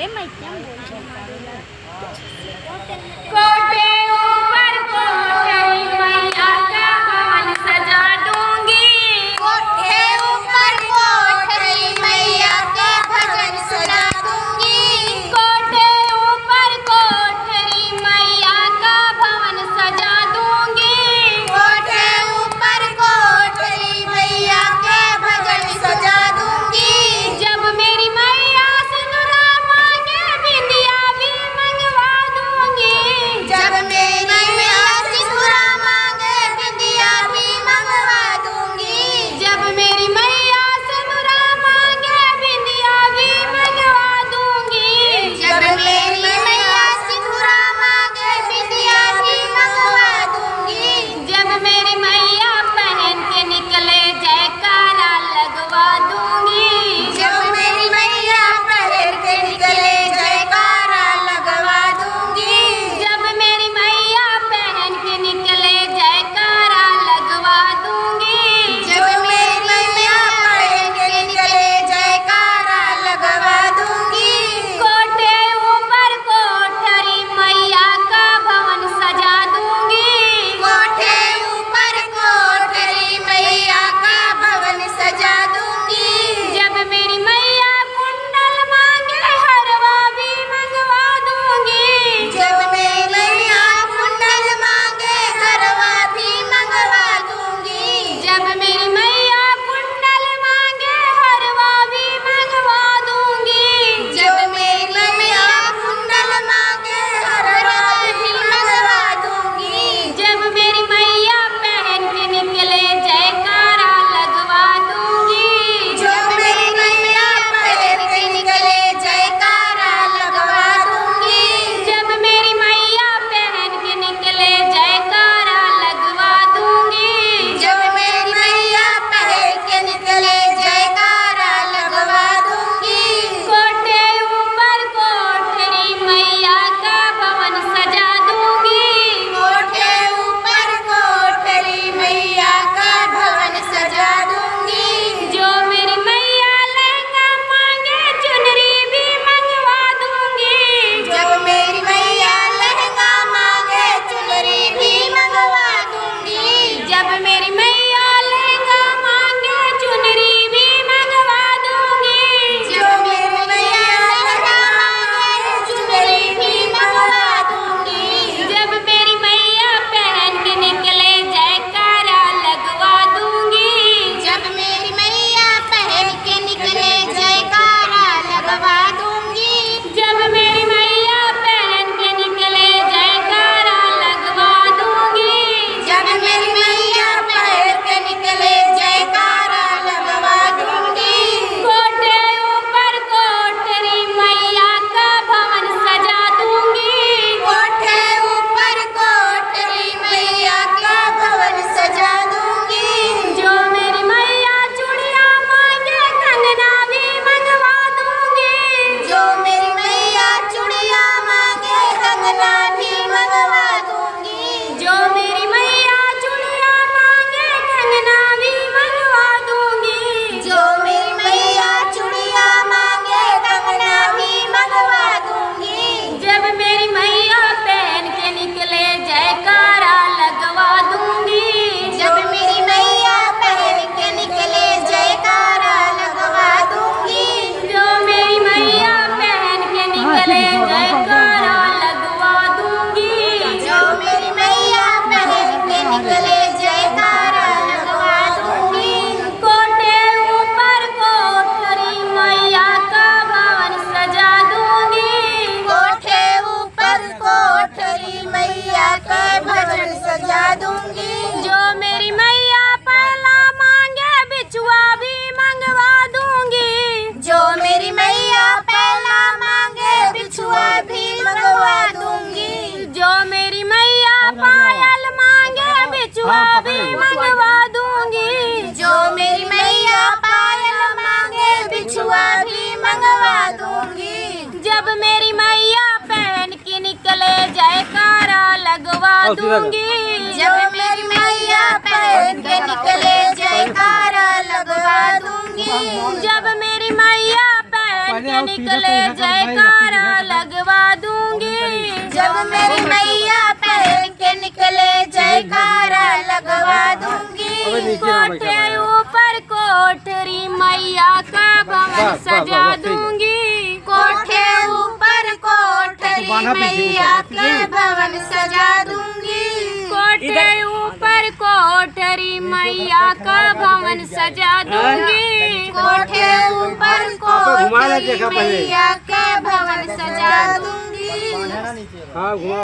अरे मैं क्या बोल कोटे ऊपर कोठरी मैया का भवन सजा दूंगी। कोठे ऊपर कोठरी मैया के भजन सुना दूंगी। कोटे ऊपर कोठरी मैया का भवन सजा दूंगी। कोठे ऊपर कोठरी मैया के भजन सजा दूंगी। जब मेरी मैया सिंदूरा मांगे बिंदिया भी मंगवा दूंगी। जब मेरी मैया सिंदूरा मांगे बिंदिया भी मंगवा दूंगी। जब मेरी मैया सिंदूरा मांगे बिंदिया भी मंगवा दूंगी। जब मेरी मैया सिंदूरा मांगे बिंदिया भी मंगवा दूंगी। जब मेरी मैया पहन के निकले जयकारा लगवा दूंगी। जब मेरी मैया पहन के निकले जयकारा लगवा दूंगी। जब मेरी मैया पहन के निकले जयकारा लगवा दूंगी। जब मेरी मैया पहन के निकले जयकारा लगवा दूंगी। कोटे ऊपर कोठरी मैया का भवन सजा दूंगी। कोठे ऊपर कोठरी मैया का भवन सजा दूंगी। जब मेरी मैया कुंडल मांगे हरवा भी मंगवा दूंगी। जब मेरी मैया कुंडल मांगे हरवा भी मंगवा दूंगी। जब मेरी मैया कुंडल मांगे हरवा भी मंगवा दूंगी। जब मेरी मैया कुंडल मांगे हरवा भी मंगवा दूंगी। जब मेरी मैया पहन के निकले जयकारा लगवा दूंगी। जब मेरी मैया पहन के निकले जयकारा लगवा दूंगी। जब मेरी मैया पहन के निकले जयकारा लगवा दूंगी। जब मेरी मैया पहन के निकले जयकारा लगवा दूंगी। कोटे ऊपर कोठरी मैया का भवन सजा दूंगी। कोठे ऊपर कोठरी मैया का भवन सजा दूंगी। जो मेरी मैया लहंगा मांगे चुनरी भी मंगवा दूंगी। जब मेरी मैया लहंगा मांगे चुनरी भी मंगवा दूंगी। जब मेरी मैया लहंगा मांगे चुनरी भी मंगवा दूंगी। जो मेरी मैया लहंगा मांगे चुनरी भी मंगवा दूंगी। जब मेरी मैया पहन के निकले जयकारा लगवा दूंगी। जब मेरी मैया पहन के निकले जयकारा लगवा दूंगी। जब मेरी मैया पहन के निकले जयकारा लगवा दूंगी। जब मेरी मैया पहन के निकले जयकारा लगवा दूंगी। कोटे ऊपर कोठरी मैया का भवन सजा दूंगी। कोठे ऊपर कोठरी मैया का भवन सजा दूंगी। जो मेरी मैया चूड़िया मांगे कंगना भी मंगवा दूंगी। जो मेरी मैया चूड़िया मांगे कंगना भी मंगवा दूंगी। जो मेरी मैया चूड़िया मांगे कंगना भी मंगवा दूंगी। जो मेरी मैया चूड़िया मांगे कंगना भी मंगवा दूंगी। जब मेरी मैया पहन के निकले जयकारा लगवा दूंगी। जब मेरी मैया पहन के निकले जयकारा लगवा दूंगी। जो मेरी मैया पहन के निकले जयकारा लगवा दूंगी। जो मेरी मैया पहन के निकले जयकारा लगवा दूंगी। कोटे ऊपर कोठरी मैया का भवन सजा दूंगी। कोठे ऊपर कोठरी मैया के भजन सजा दूंगी। जो मेरी मैया पहला मांगे बिछुआ भी मंगवा दूंगी। जो मेरी मैया पहला मांगे बिछुआ भी मंगवा दूंगी। जो मेरी मैया पायल मांगे बिछुआ भी मंगवा दूंगी। जो मेरी मैया पायल मांगे बिछुआ भी मंगवा दूंगी। जब मेरी मैया पहन के निकले जयकारा लगवा दूंगी। जब मेरी मैया पहन के निकले जयकारा लगवा दूंगी। जब मेरी मैया पहन के निकले जयकारा लगवा दूंगी। जब मेरी मैया पहन के निकले जयकारा लगवा दूंगी। कोठे ऊपर कोठरी मैया का भवन सजा दूंगी। कोठे ऊपर कोठरी मैया के भवन सजा दूंगी। कोठे ऊपर कोठरी मैया का भवन सजा दूंगी। कोठे ऊपर कोठरी मैया के भवन सजा दूंगी।